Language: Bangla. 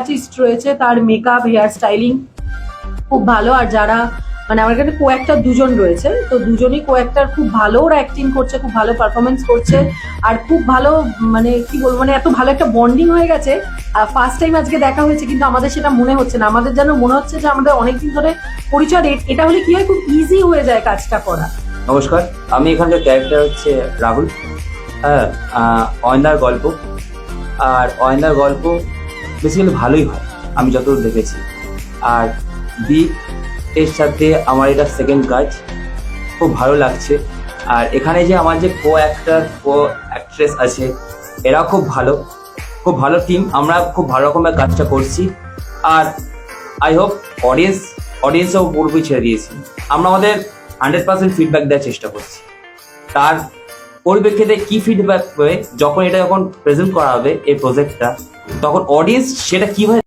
আর্টিস্ট রয়েছে, তার মেকআপ, হেয়ার স্টাইলিং খুব ভালো। আর যারা মানে আমার এখানে কো অ্যাক্টর দুজন রয়েছে, তো দুজনই কো অ্যাক্টর খুব ভালো, ওরা অ্যাক্টিং করছে, খুব ভালো পারফরমেন্স করছে। আর খুব ভালো মানে কি বলবো, মানে এত ভালো একটা বন্ডিং হয়ে গেছে। ফার্স্ট টাইম আজকে দেখা হয়েছে, কিন্তু আমাদের সেটা মনে হচ্ছে না, আমাদের যেন মনে হচ্ছে যে আমাদের অনেকদিন ধরে পরিচয়। এটা হলে কি হয়, খুব ইজি হয়ে যায় কাজটা করা। নমস্কার, আমি এখানকার ক্যারেক্টার হচ্ছে রাহুল। হ্যাঁ, অয়নদার গল্প। আর অয়নদার গল্প বেসিক্যালি ভালোই হয় আমি যতদূর দেখেছি। আর দীপ এর সাথে আমার এটা সেকেন্ড কাজ, খুব ভালো লাগছে। আর এখানে যে আমার যে কো অ্যাক্টর কো অ্যাক্ট্রেস আছে, এরা খুব ভালো টিম, আমরা খুব ভালো রকমের কাজটা করছি। আর আই হোপ অডিয়েন্সও পুরোপুরি ছেড়ে দিয়েছি। আমরা আমাদের 100% ফিডব্যাক দেওয়ার চেষ্টা করছি। তার পরিপ্রেক্ষিতে কি ফিডব্যাক হয়ে যখন প্রেজেন্ট করা হবে এই প্রজেক্টটা, তখন অডিয়েন্স সেটা কিভাবে